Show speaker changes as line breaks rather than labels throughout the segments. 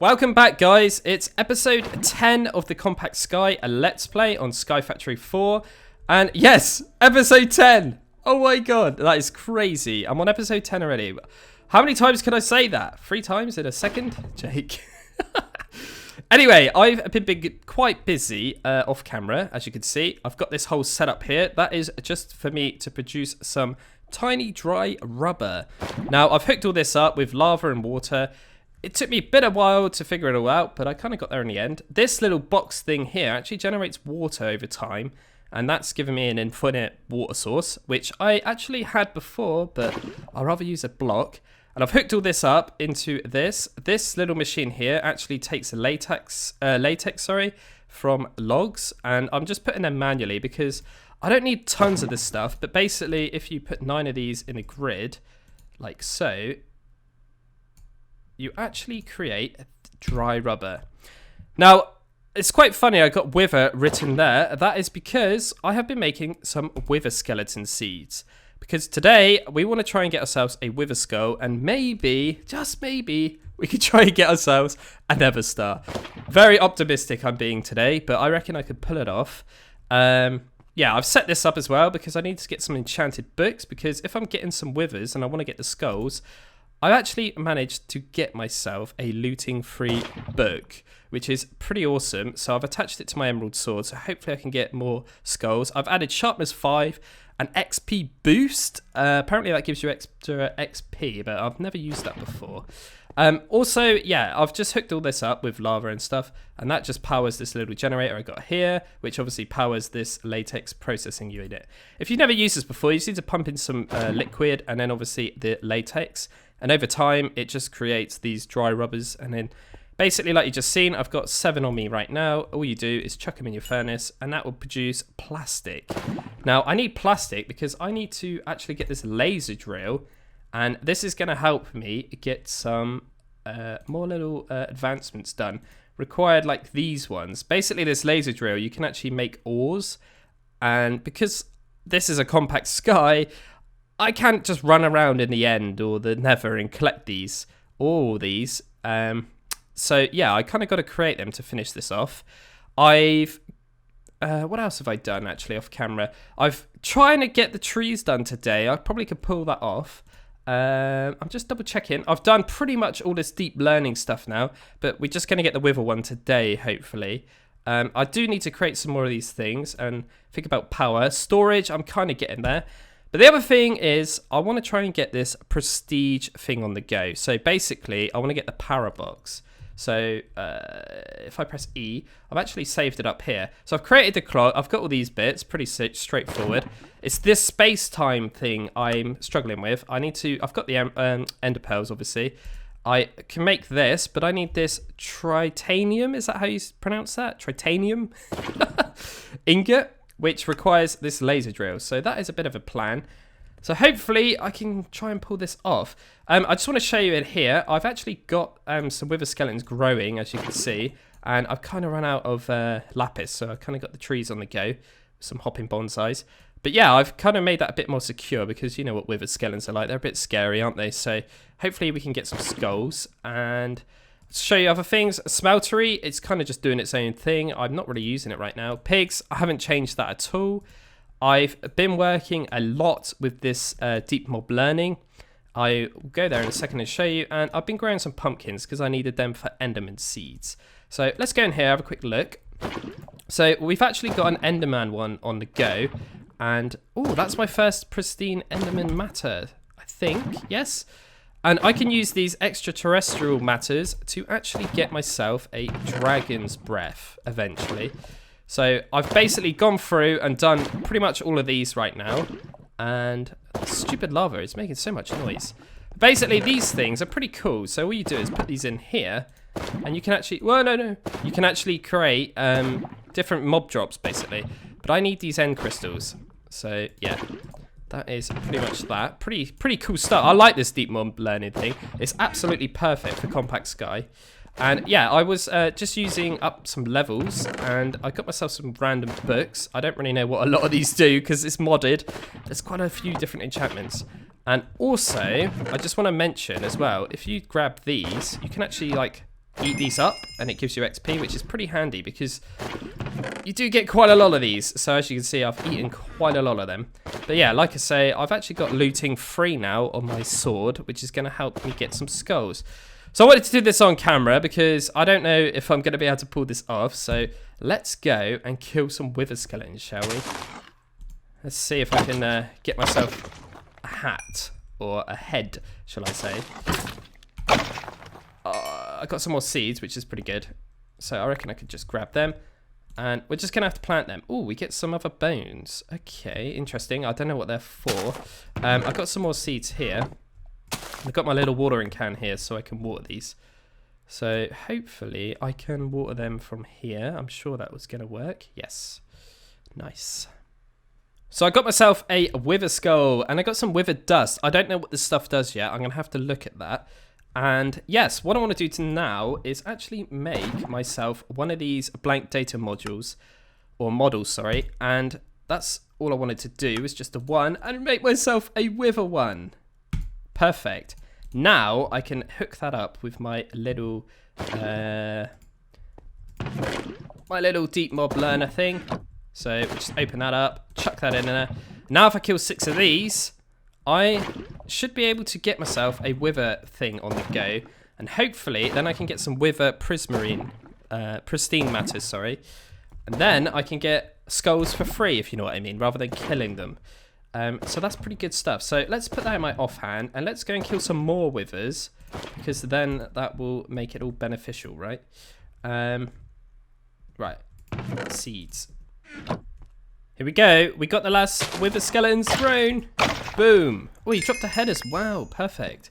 Welcome back, guys. It's episode 10 of the Compactsky, a Let's Play on SkyFactory 4. And yes, episode 10. Oh my god, that is crazy. I'm on episode 10 already. How many times can I say that? 3 times in a second? Jake. Anyway, I've been quite busy off camera, as you can see. I've got this whole setup here. That is just for me to produce some tiny dry rubber. Now, I've hooked all this up with lava and water. It took me a bit of a while to figure it all out, but I kind of got there in the end. This little box thing here actually generates water over time, and that's given me an infinite water source, which I actually had before, but I'd rather use a block. And I've hooked all this up into this. This little machine here actually takes latex from logs, and I'm just putting them manually because I don't need tons of this stuff, but basically if you put 9 of these in a grid, like so, you actually create dry rubber. Now, it's quite funny I got wither written there. That is because I have been making some wither skeleton seeds. Because today, we want to try and get ourselves a wither skull, and maybe, just maybe, we could try and get ourselves a nether star. Very optimistic I'm being today, but I reckon I could pull it off. Yeah, I've set this up as well because I need to get some enchanted books, because if I'm getting some withers and I want to get the skulls, I've actually managed to get myself a looting-free book, which is pretty awesome. So I've attached it to my emerald sword, so hopefully I can get more skulls. I've added sharpness 5, an XP boost. Apparently that gives you extra XP, but I've never used that before. Also, yeah, I've just hooked all this up with lava and stuff, and that just powers this little generator I got here, which obviously powers this latex processing unit. If you've never used this before, you just need to pump in some liquid and then obviously the latex. And over time, it just creates these dry rubbers. And then basically, like you just seen, I've got 7 on me right now. All you do is chuck them in your furnace, and that will produce plastic. Now, I need plastic because I need to actually get this laser drill. And this is going to help me get some more little advancements done. Required like these ones. Basically, this laser drill, you can actually make ores. And because this is a Compactsky, I can't just run around in the end or the nether and collect these, all these. So yeah, I kind of got to create them to finish this off. What else have I done actually off camera? I've trying to get the trees done today. I probably could pull that off. I'm just double checking. I've done pretty much all this deep learning stuff now, but we're just going to get the wither one today, hopefully. I do need to create some more of these things and think about power. Storage, I'm kind of getting there. But the other thing is, I want to try and get this prestige thing on the go. So basically, I want to get the power box. So if I press E, I've actually saved it up here. So I've created the clock. I've got all these bits, pretty straightforward. It's this space-time thing I'm struggling with. I've got the ender pearls, obviously. I can make this, but I need this tritanium. Is that how you pronounce that? Tritanium? Ingot, which requires this laser drill. So that is a bit of a plan. So hopefully I can try and pull this off. I just want to show you in here. I've actually got some wither skeletons growing, as you can see. And I've kind of run out of lapis. So I've kind of got the trees on the go. Some hopping bonsais. But yeah, I've kind of made that a bit more secure because you know what wither skeletons are like. They're a bit scary, aren't they? So hopefully we can get some skulls. And show you other things. Smeltery, it's kind of just doing its own thing. I'm not really using it right now. Pigs, I haven't changed that at all. I've been working a lot with this deep mob learning. I will go there in a second and show you. And I've been growing some pumpkins because I needed them for enderman seeds. So let's go in here, have a quick look. So we've actually got an enderman one on the go. And, oh, that's my first pristine enderman matter, I think. Yes. And I can use these extraterrestrial matters to actually get myself a dragon's breath eventually. So I've basically gone through and done pretty much all of these right now. And stupid lava is making so much noise. Basically, these things are pretty cool. So all you do is put these in here. And you can actually, well, no. You can actually create different mob drops, basically. But I need these end crystals. So, yeah. That is pretty much that. Pretty cool stuff. I like this deep mob learning thing. It's absolutely perfect for Compactsky. And yeah, I was just using up some levels and I got myself some random books. I don't really know what a lot of these do because it's modded. There's quite a few different enchantments. And also, I just want to mention as well, if you grab these, you can actually like eat these up, and it gives you XP, which is pretty handy because you do get quite a lot of these. So as you can see, I've eaten quite a lot of them. But yeah, like I say, I've actually got looting free now on my sword, which is going to help me get some skulls. So I wanted to do this on camera because I don't know if I'm going to be able to pull this off. So let's go and kill some wither skeletons, shall we? Let's see if I can get myself a hat, or a head, shall I say. I got some more seeds, which is pretty good. So I reckon I could just grab them. And we're just going to have to plant them. Oh, we get some other bones. Okay, interesting. I don't know what they're for. I've got some more seeds here. I've got my little watering can here so I can water these. So hopefully I can water them from here. I'm sure that was going to work. Yes. Nice. So I got myself a wither skull and I got some wither dust. I don't know what this stuff does yet. I'm going to have to look at that. And yes, what I want to do now is actually make myself one of these blank data modules, or models, sorry. And that's all I wanted to do, is just a one, and make myself a wither one. Perfect. Now I can hook that up with my little deep mob learner thing. So we'll just open that up, chuck that in there. Now if I kill 6 of these, I should be able to get myself a wither thing on the go, and hopefully then I can get some wither pristine matters, sorry, and then I can get skulls for free, if you know what I mean, rather than killing them. So that's pretty good stuff. So let's put that in my offhand, and let's go and kill some more withers, because then that will make it all beneficial, right? Right, seeds. Here we go. We got the last wither skeletons thrown. Boom. Oh, you dropped a head as well. Perfect.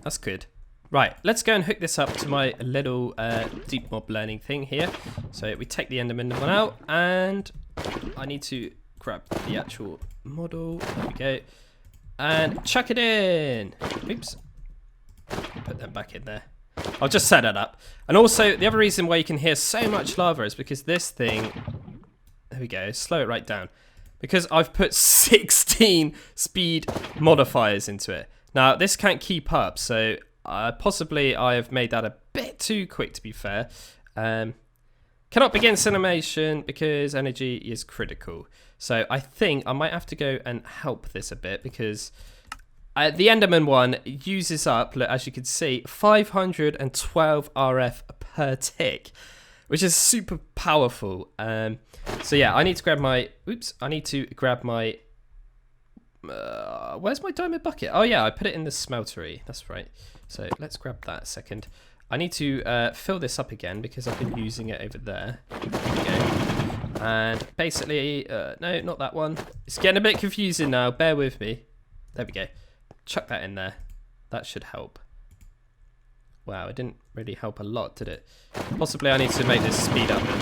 That's good. Right, let's go and hook this up to my little deep mob learning thing here. So we take the enderman one out, and I need to grab the actual model. There we go. And chuck it in. Oops. Put them back in there. I'll just set that up. And also, the other reason why you can hear so much lava is because this thing... There we go. Slow it right down. Because I've put 16 speed modifiers into it. Now, this can't keep up, so possibly I have made that a bit too quick, to be fair. Cannot begin cinemation because energy is critical. So I think I might have to go and help this a bit, because the Enderman one uses up, look, as you can see, 512 RF per tick, which is super powerful. So yeah, I need to grab my, where's my diamond bucket? Oh yeah, I put it in the smeltery, that's right. So let's grab that a second. I need to fill this up again because I've been using it over there. There we go. And basically, no, not that one. It's getting a bit confusing now, bear with me. There we go. Chuck that in there. That should help. Wow, it didn't really help a lot, did it? Possibly I need to make this speed up then.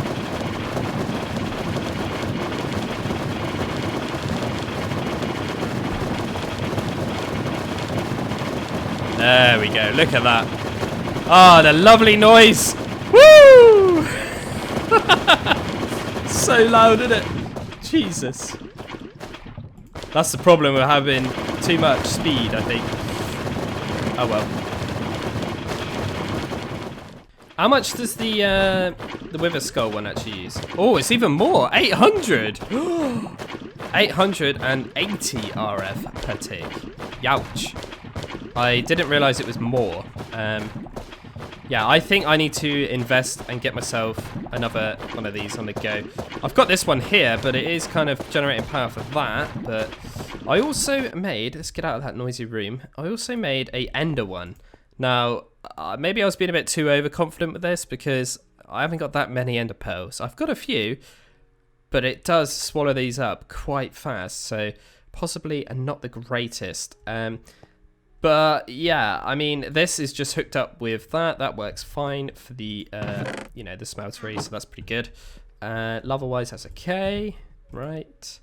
There we go, look at that. Ah, oh, the lovely noise. Woo! So loud, isn't it? Jesus. That's the problem with having too much speed, I think. Oh well. How much does the wither skull one actually use? Oh, it's even more. 800. 880 RF per tick. Youch. I didn't realize it was more. Yeah, I think I need to invest and get myself another one of these on the go. I've got this one here, but it is kind of generating power for that. But I also made, let's get out of that noisy room. I also made a ender one. Now, maybe I was being a bit too overconfident with this because I haven't got that many ender pearls. I've got a few, but it does swallow these up quite fast. So possibly not the greatest. But yeah, I mean, this is just hooked up with that. That works fine for the, you know, the smeltery, so that's pretty good. Lava-wise, that's okay. Right.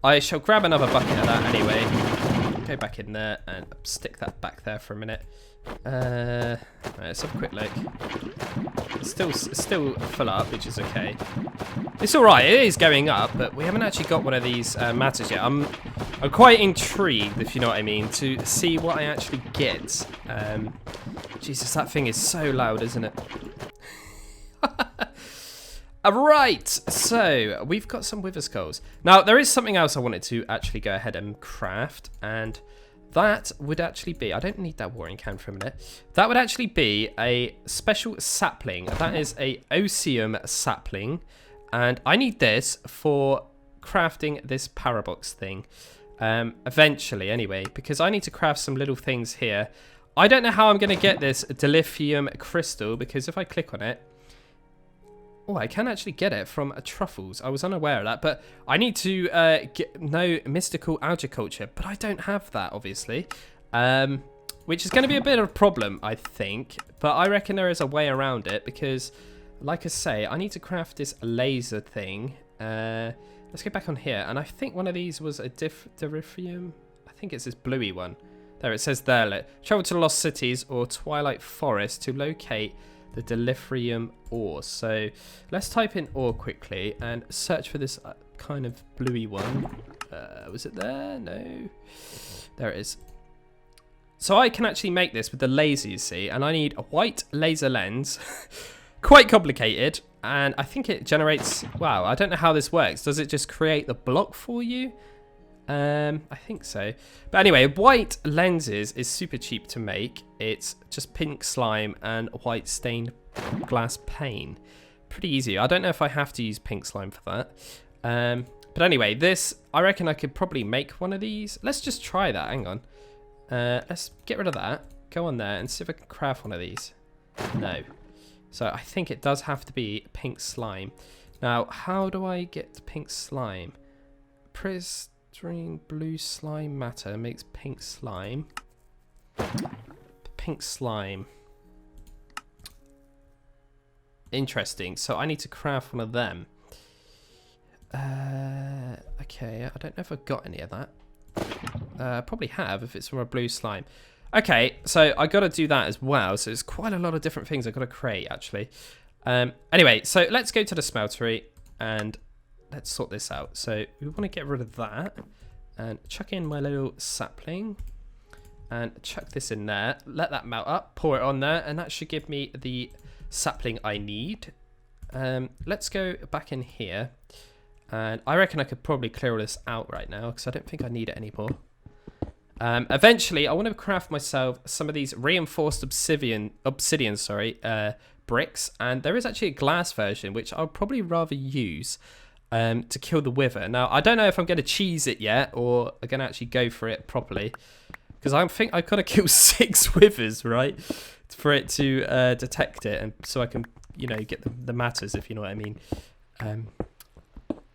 I shall grab another bucket of that anyway. Go back in there and stick that back there for a minute. Right, let's have a quick look. It's still full up, which is okay. It's all right. It is going up, but we haven't actually got one of these matters yet. I'm quite intrigued, if you know what I mean, to see what I actually get. Jesus, that thing is so loud, isn't it? Right, so we've got some wither skulls. Now, there is something else I wanted to actually go ahead and craft, and that would actually be, I don't need that watering can for a minute. That would actually be a special sapling. That is a Osium sapling, and I need this for crafting this parabox thing. Eventually, anyway, because I need to craft some little things here. I don't know how I'm going to get this dilithium crystal, because if I click on it, oh, I can actually get it from truffles. I was unaware of that, but I need to know mystical agriculture, but I don't have that, obviously, which is going to be a bit of a problem, I think, but I reckon there is a way around it, because, like I say, I need to craft this laser thing. Let's go back on here, and I think one of these was a dilithium. I think it's this bluey one. There, it says there, travel to Lost Cities or Twilight Forest to locate the dilithium ore. So let's type in ore quickly and search for this kind of bluey one. Was it there? No. There it is. So I can actually make this with the laser, you see, and I need a white laser lens. Quite complicated, and I think it generates, wow, I don't know how this works. Does it just create the block for you? I think so. But anyway, white lenses is super cheap to make. It's just pink slime and white stained glass pane. Pretty easy. I don't know if I have to use pink slime for that. But anyway, this, I reckon I could probably make one of these. Let's just try that. Hang on. Let's get rid of that. Go on there and see if I can craft one of these. No. So I think it does have to be pink slime. Now, how do I get pink slime? Pristine blue slime matter makes pink slime. Pink slime. Interesting. So I need to craft one of them. Okay, I don't know if I've got any of that. Probably have if it's from a blue slime. Okay, so I got to do that as well. So there's quite a lot of different things I've got to create, actually. Anyway, so let's go to the smeltery and let's sort this out. So we want to get rid of that and chuck in my little sapling and chuck this in there. Let that melt up, pour it on there, and that should give me the sapling I need. Let's go back in here. And I reckon I could probably clear all this out right now because I don't think I need it anymore. Eventually, I want to craft myself some of these reinforced obsidian, bricks, and there is actually a glass version, which I'll probably rather use to kill the wither. Now, I don't know if I'm going to cheese it yet, or I'm going to actually go for it properly, because I think I've got to kill 6 withers, right, for it to detect it, and so I can, you know, get the matters, if you know what I mean.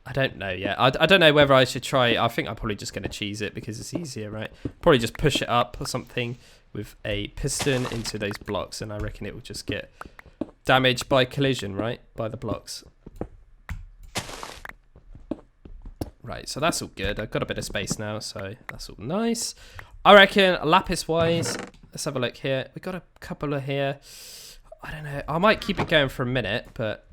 I don't know yet. I don't know whether I should try. I think I'm probably just going to cheese it because it's easier, right? Probably just push it up or something with a piston into those blocks, and I reckon it will just get damaged by collision, right? By the blocks. Right, so that's all good. I've got a bit of space now, so that's all nice. I reckon lapis-wise, let's have a look here. We've got a couple of here. I don't know. I might keep it going for a minute, but...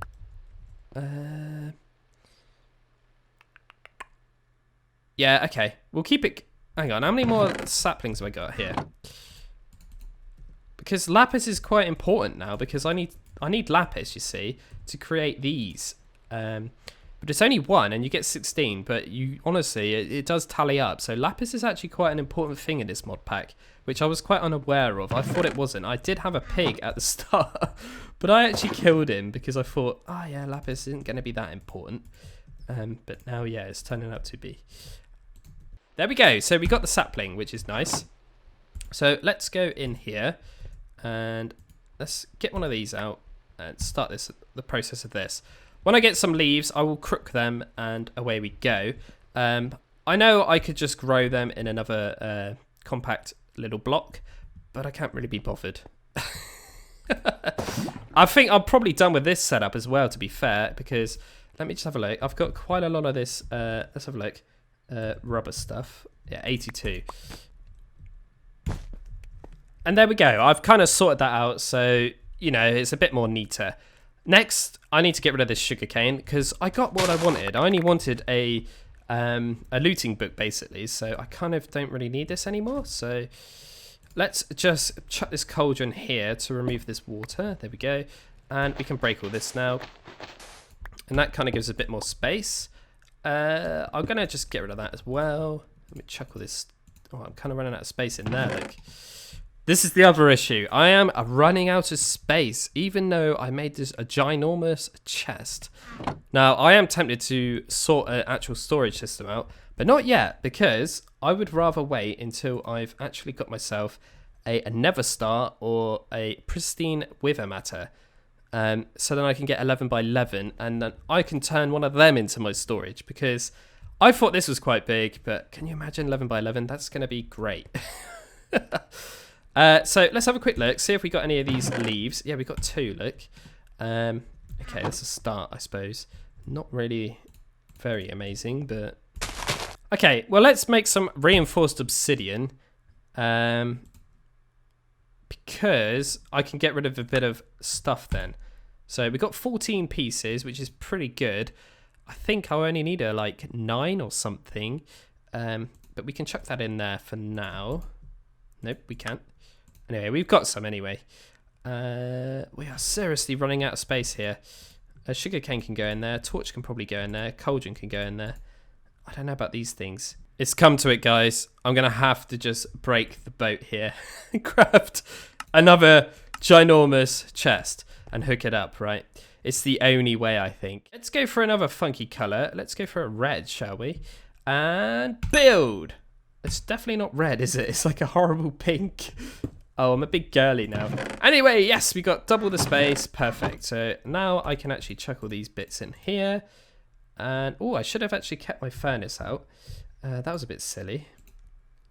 yeah, okay. We'll keep it... Hang on, how many more saplings have I got here? Because lapis is quite important now, because I need lapis, you see, to create these. But it's only 1, and you get 16, but you honestly, it does tally up. So lapis is actually quite an important thing in this mod pack, which I was quite unaware of. I thought it wasn't. I did have a pig at the start, but I actually killed him because I thought, oh yeah, lapis isn't going to be that important. But now, yeah, it's turning out to be. There we go. So we got the sapling, which is nice. So let's go in here and let's get one of these out and start the process of this. When I get some leaves, I will crook them and away we go. I know I could just grow them in another compact little block, but I can't really be bothered. I think I'm probably done with this setup as well, to be fair, because let me just have a look. I've got quite a lot of this. Let's have a look. Rubber stuff. Yeah, 82. And there we go. I've kind of sorted that out, so, you know, it's a bit more neater. Next, I need to get rid of this sugarcane because I got what I wanted. I only wanted a looting book, basically, so I kind of don't really need this anymore. So let's just chuck this cauldron here to remove this water. There we go. And we can break all this now. And that kind of gives a bit more space. I'm going to just get rid of that as well. Let me chuck all this. Oh, I'm kind of running out of space in there. Like, this is the other issue. I am running out of space, even though I made this a ginormous chest. Now, I am tempted to sort an actual storage system out, but not yet, because I would rather wait until I've actually got myself a nether star or a pristine wither matter. So then I can get 11 by 11, and then I can turn one of them into my storage, because I thought this was quite big, but can you imagine 11 by 11? That's going to be great. So let's have a quick look, see if we got any of these leaves. Yeah, we got 2, look. Okay, that's a start, I suppose. Not really very amazing, but... Okay, well, let's make some reinforced obsidian. Because I can get rid of a bit of stuff then. So we got 14 pieces, which is pretty good. I think I only need like 9 or something. But we can chuck that in there for now. Nope, we can't. Anyway, we've got some anyway. We are seriously running out of space here. Sugarcane can go in there. Torch can probably go in there. Cauldron can go in there. I don't know about these things. It's come to it, guys. I'm going to have to just break the boat here. Craft another ginormous chest and hook it up, right? It's the only way, I think. Let's go for another funky colour. Let's go for a red, shall we? And build. It's definitely not red, is it? It's like a horrible pink. Oh, I'm a big girly now. Anyway, yes, we got double the space. Perfect. So now I can actually chuck all these bits in here. And, oh, I should have actually kept my furnace out. That was a bit silly.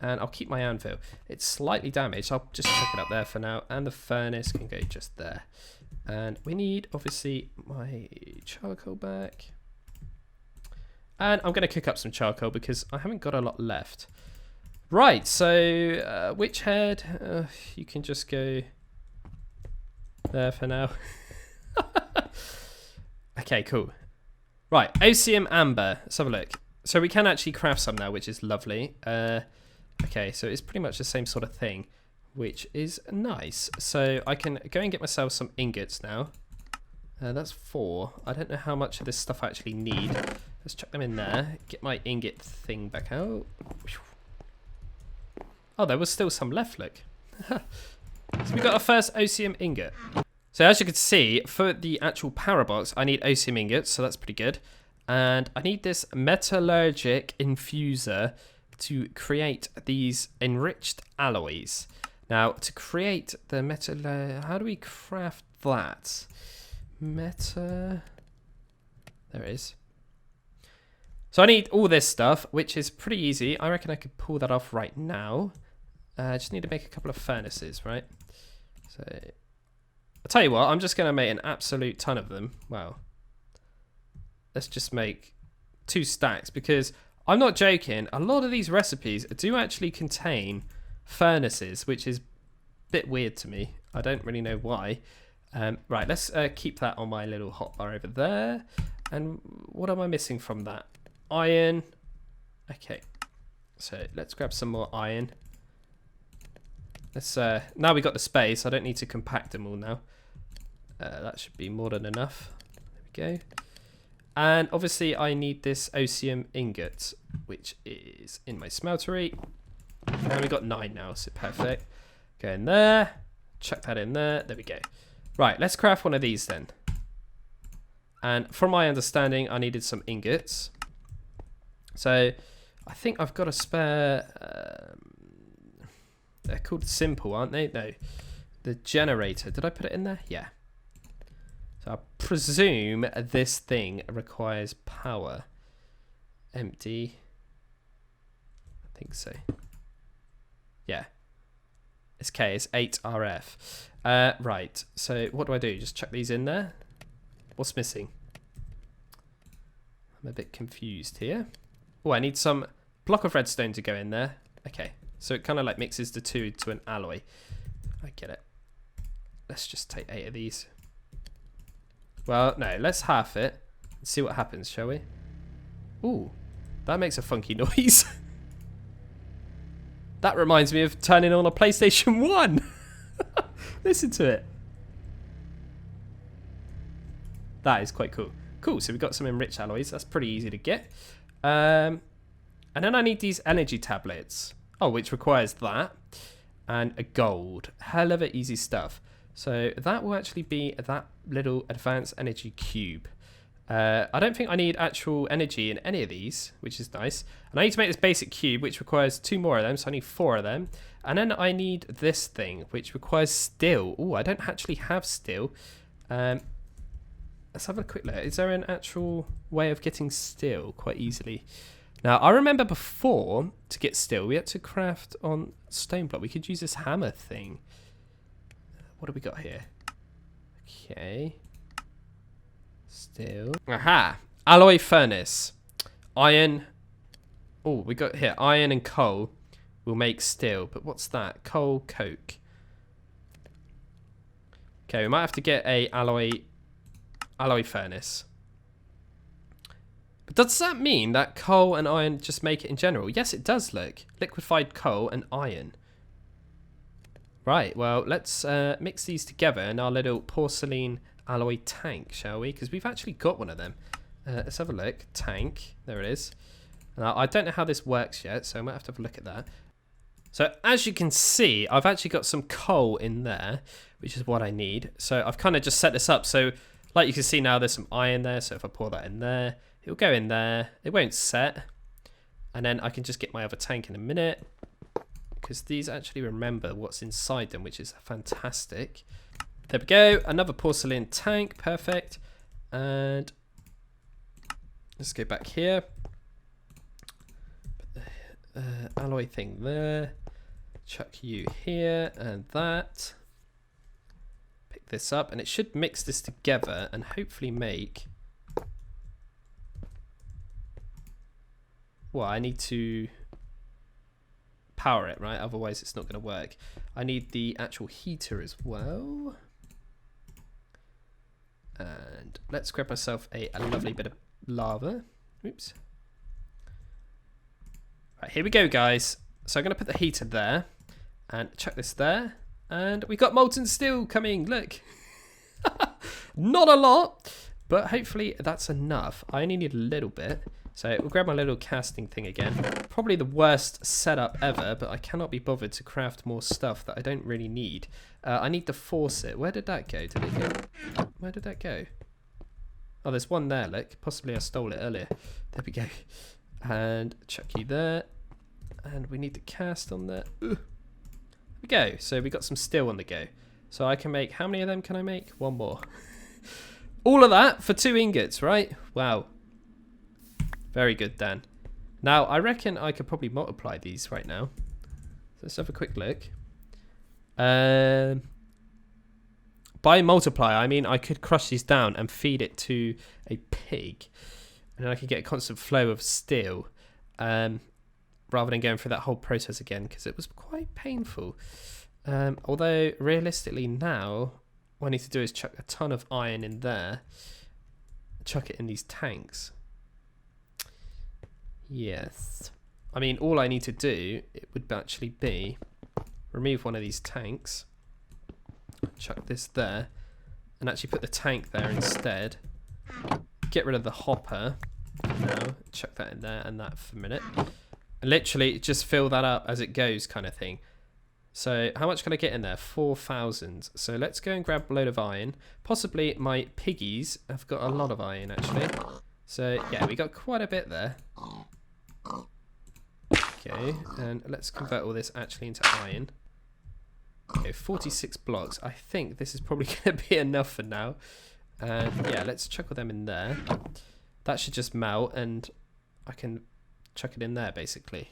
And I'll keep my anvil. It's slightly damaged. I'll just chuck it up there for now. And the furnace can go just there. And we need, obviously, my charcoal back. And I'm going to cook up some charcoal because I haven't got a lot left. Right, so witch head, you can just go there for now. Okay, cool. Right, OCM amber, let's have a look. So we can actually craft some now, which is lovely. Okay, so it's pretty much the same sort of thing, which is nice. So I can go and get myself some ingots now. That's 4. I don't know how much of this stuff I actually need. Let's chuck them in there. Get my ingot thing back out. Oh, there was still some left, look. So we got our first OCM ingot. So as you can see, for the actual power box, I need OCM ingots, so that's pretty good. And I need this metallurgic infuser to create these enriched alloys. Now, to create the how do we craft that? There it is. So I need all this stuff, which is pretty easy. I reckon I could pull that off right now. I just need to make a couple of furnaces, right? So, I'll tell you what, I'm just going to make an absolute ton of them. Wow. Let's just make 2 stacks, because I'm not joking. A lot of these recipes do actually contain furnaces, which is a bit weird to me. I don't really know why. Right, let's keep that on my little hotbar over there. And what am I missing from that? Iron. Okay, so let's grab some more iron. Let's now we got the space, I don't need to compact them all now. That should be more than enough. There we go. And obviously I need this OCM ingot, which is in my smeltery. And we got 9 now, so perfect. Go in there, chuck that in there. There we go. Right, let's craft one of these then. And from my understanding, I needed some ingots. So I think I've got a spare. They're called simple, aren't they? No, the generator. Did I put it in there? Yeah. So I presume this thing requires power. Empty. I think so. Yeah. It's K. It's 8 RF. Right. So what do? Just chuck these in there. What's missing? I'm a bit confused here. Oh, I need some block of redstone to go in there. Okay. So it kind of like mixes the 2 to an alloy. I get it. Let's just take 8 of these. Well, no, let's half it and see what happens, shall we? Ooh, that makes a funky noise. That reminds me of turning on a PlayStation 1. Listen to it. That is quite cool. Cool, so we've got some enriched alloys. That's pretty easy to get. And then I need these energy tablets. Oh, which requires that. And a gold. Hell of a easy stuff. So that will actually be that little advanced energy cube. I don't think I need actual energy in any of these, which is nice. And I need to make this basic cube, which requires 2 more of them, so I need 4 of them. And then I need this thing, which requires steel. Oh, I don't actually have steel. Let's have a quick look. Is there an actual way of getting steel quite easily? Now, I remember before, to get steel, we had to craft on stone block. We could use this hammer thing. What have we got here? Okay. Steel. Aha! Alloy furnace. Iron. Oh, we got here iron and coal will make steel. But what's that? Coal, coke. Okay, we might have to get a alloy furnace. But does that mean that coal and iron just make it in general? Yes, it does, look. Liquefied coal and iron. Right, well, let's mix these together in our little porcelain alloy tank, shall we? Because we've actually got one of them. Let's have a look. Tank. There it is. Now, I don't know how this works yet, so I might have to have a look at that. So, as you can see, I've actually got some coal in there, which is what I need. So, I've kind of just set this up. So, like you can see now, there's some iron there. So, if I pour that in there, it'll go in there. It won't set. And then I can just get my other tank in a minute, because these actually remember what's inside them, which is fantastic. There we go, another porcelain tank, perfect. And let's go back here. Put the alloy thing there. Chuck you here and that. Pick this up, and it should mix this together and hopefully make... Well, I need to power it, right? Otherwise it's not going to work. I need the actual heater as well. And let's grab myself a lovely bit of lava. Oops. Right, here we go, guys. So I'm going to put the heater there and chuck this there. And we got molten steel coming, look. Not a lot, but hopefully that's enough. I only need a little bit. So we'll grab my little casting thing again. Probably the worst setup ever, but I cannot be bothered to craft more stuff that I don't really need. I need to force it. Where did that go? Did it go? Where did that go? Oh, there's one there, look. Possibly I stole it earlier. There we go. And chuck you there. And we need to cast on there. There we go. So we got some steel on the go. So I can make, how many of them can I make? 1 more. All of that for 2 ingots, right? Wow. Very good, Dan. Now, I reckon I could probably multiply these right now. So let's have a quick look. By multiply, I mean I could crush these down and feed it to a pig. And then I could get a constant flow of steel. Rather than going through that whole process again, because it was quite painful. Although, realistically now, what I need to do is chuck a ton of iron in there. Chuck it in these tanks. Yes. I mean, all I need to do, it would actually be remove one of these tanks, chuck this there, and actually put the tank there instead. Get rid of the hopper. Now, chuck that in there and that for a minute. And literally, just fill that up as it goes kind of thing. So, how much can I get in there? 4,000. So, let's go and grab a load of iron. Possibly my piggies have got a lot of iron, actually. So, yeah, we got quite a bit there. Okay, and let's convert all this actually into iron. Okay, 46 blocks. I think this is probably going to be enough for now. And yeah, let's chuckle them in there. That should just melt, and I can chuck it in there, basically.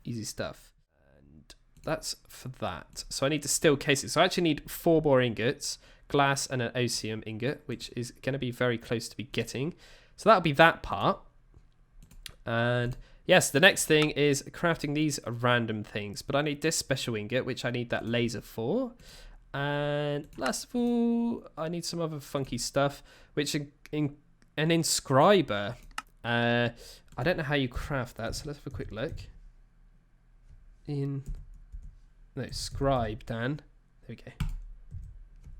Easy stuff. And that's for that. So I need to steel case it. So I actually need 4 more ingots, glass and an osium ingot, which is going to be very close to be getting. So that'll be that part. And yes, the next thing is crafting these random things. But I need this special ingot, which I need that laser for. And last of all, I need some other funky stuff, which an inscriber. I don't know how you craft that, so let's have a quick look. in... No, scribe, Dan. There we go.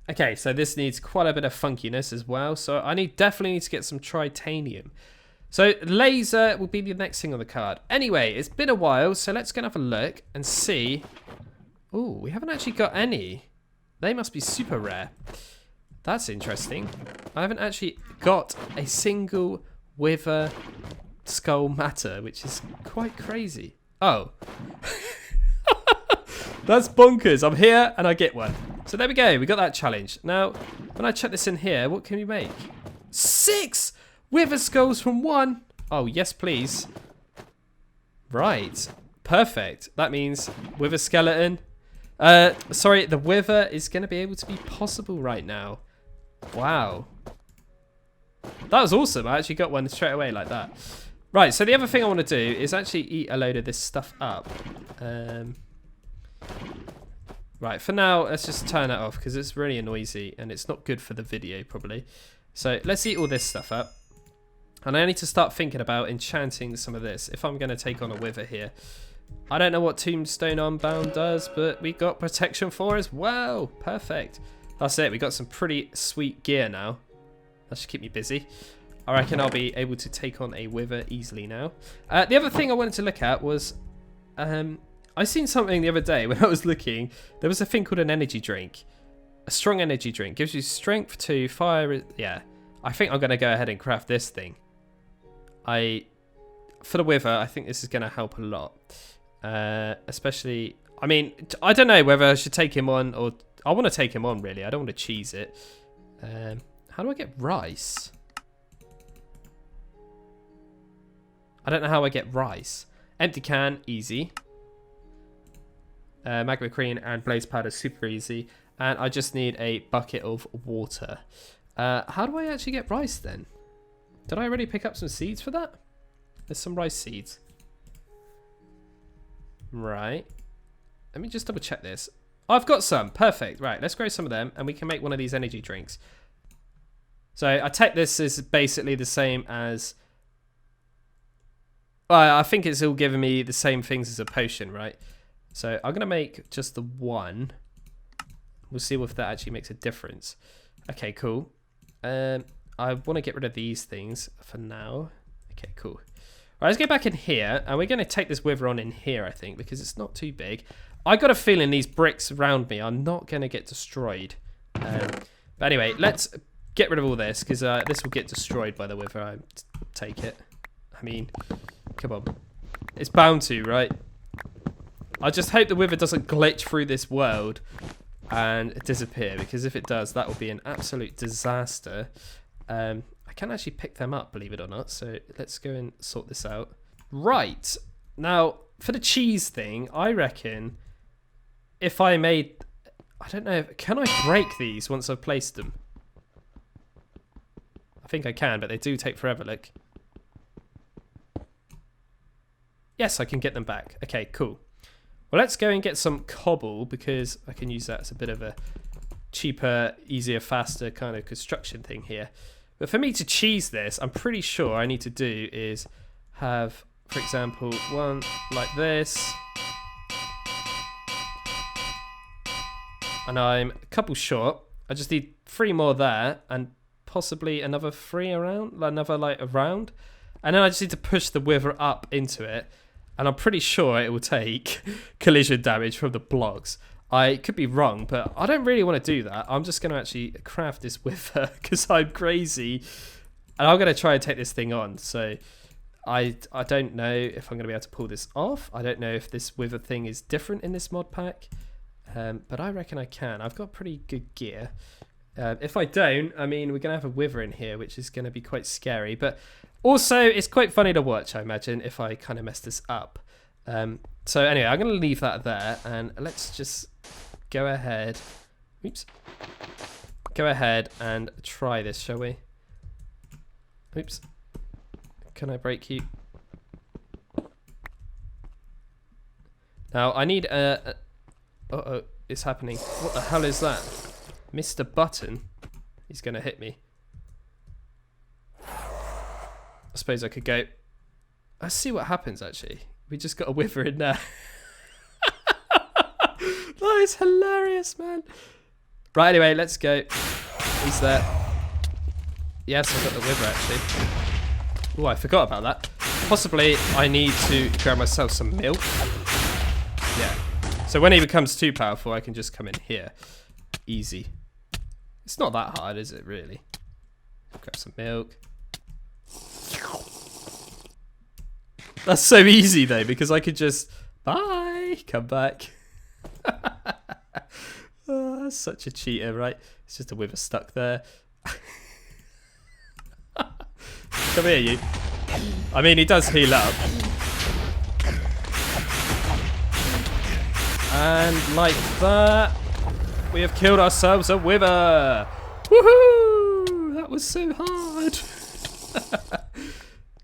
Okay, so this needs quite a bit of funkiness as well. So I definitely need to get some titanium. So laser will be the next thing on the card. Anyway, it's been a while, so let's go and have a look and see. Oh, we haven't actually got any. They must be super rare. That's interesting. I haven't actually got a single wither skull matter, which is quite crazy. Oh. That's bonkers. I'm here and I get one. So there we go. We got that challenge. Now, when I check this in here, what can we make? 6 wither skulls from 1. Oh, yes, please. Right. Perfect. That means wither skeleton. Sorry, the wither is going to be able to be possible right now. Wow. That was awesome. I actually got one straight away like that. Right, so the other thing I want to do is actually eat a load of this stuff up. Right, for now, let's just turn it off because it's really noisy and it's not good for the video, probably. So let's eat all this stuff up. And I need to start thinking about enchanting some of this if I'm going to take on a wither here. I don't know what Tombstone Unbound does, but we got protection 4 as well. Perfect. That's it. We got some pretty sweet gear now. That should keep me busy. I reckon I'll be able to take on a wither easily now. The other thing I wanted to look at was... I seen something the other day when I was looking. There was a thing called an energy drink. A strong energy drink. Gives you strength to fire... Yeah. I think I'm going to go ahead and craft this thing. For the wither, I think this is going to help a lot. Especially... I mean, I don't know whether I should take him on or... I want to take him on, really. I don't want to cheese it. How do I get rice? I don't know how I get rice. Empty can, easy. Magma cream and blaze powder, super easy. And I just need a bucket of water. How do I actually get rice then? Did I already pick up some seeds for that? There's some rice seeds. Right. Let me just double check this. I've got some. Perfect. Right, let's grow some of them and we can make one of these energy drinks. So I take this as basically the same as... I think it's all giving me the same things as a potion, right? So I'm going to make just the one. We'll see if that actually makes a difference. Okay, cool. I want to get rid of these things for now. Okay, cool. All right, let's go back in here. And we're going to take this wither on in here, I think, because it's not too big. I got a feeling these bricks around me are not going to get destroyed. But anyway, let's get rid of all this, because this will get destroyed by the wither. I take it. I mean, come on. It's bound to, right? I just hope the wither doesn't glitch through this world and disappear, because if it does, that will be an absolute disaster. I can actually pick them up, believe it or not, so let's go and sort this out. Right, now, for the cheese thing, I reckon if I made... I don't know, can I break these once I've placed them? I think I can, but they do take forever, look. Yes, I can get them back. Okay, cool. Well, let's go and get some cobble, because I can use that as a bit of a cheaper, easier, faster kind of construction thing here. But for me to cheese this, I'm pretty sure I need to do is have, for example, one like this. And I'm a couple short. I just need 3 more there and possibly another 3 around, another like around. And then I just need to push the wither up into it. And I'm pretty sure it will take collision damage from the blocks. I could be wrong, but I don't really want to do that. I'm just going to actually craft this wither because I'm crazy. And I'm going to try and take this thing on. So I don't know if I'm going to be able to pull this off. I don't know if this wither thing is different in this mod pack. But I reckon I can. I've got pretty good gear. If I don't, I mean, we're going to have a wither in here, which is going to be quite scary. But also, it's quite funny to watch, I imagine, if I kind of mess this up. So anyway, I'm going to leave that there. And let's just go ahead. Oops. Go ahead and try this, shall we? Oops. Can I break you? Now, I need a... Uh-oh, it's happening. What the hell is that? Mr. Button. He's going to hit me. I suppose I could go... Let's see what happens, actually. We just got a wither in there. That is hilarious, man. Right, anyway, let's go. He's there. Yes, I've got the wither, actually. Oh, I forgot about that. Possibly I need to grab myself some milk. Yeah. So when he becomes too powerful, I can just come in here. Easy. It's not that hard, is it, really? Grab some milk. That's so easy, though, because I could just... Bye! Come back. Oh, that's such a cheater, right? It's just a wither stuck there. Come here, you. I mean, he does heal up. And like that, we have killed ourselves a wither. Woohoo! That was so hard.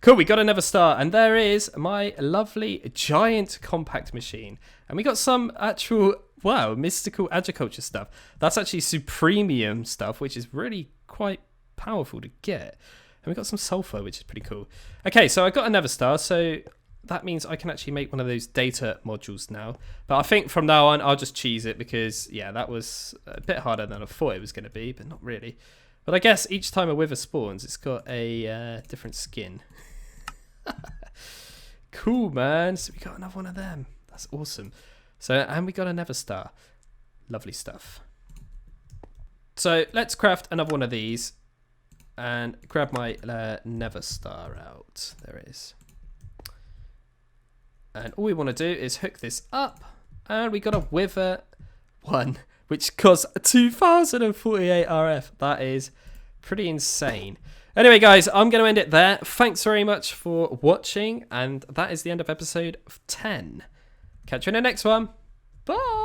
Cool, we got another star. And there is my lovely giant compact machine. And we got some actual, wow, mystical agriculture stuff. That's actually supremium stuff, which is really quite powerful to get. And we got some sulfur, which is pretty cool. Okay, so I got another star, so that means I can actually make one of those data modules now. But I think from now on, I'll just cheese it because, yeah, that was a bit harder than I thought it was going to be, but not really. But I guess each time a wither spawns, it's got a different skin. Cool, man. So we got another one of them. That's awesome. So, and we got another star. Lovely stuff. So let's craft another one of these. And grab my nether star out. There it is. And all we want to do is hook this up. And we got a wither one, which costs 2048 RF. That is pretty insane. Anyway, guys, I'm going to end it there. Thanks very much for watching. And that is the end of episode 10. Catch you in the next one. Bye.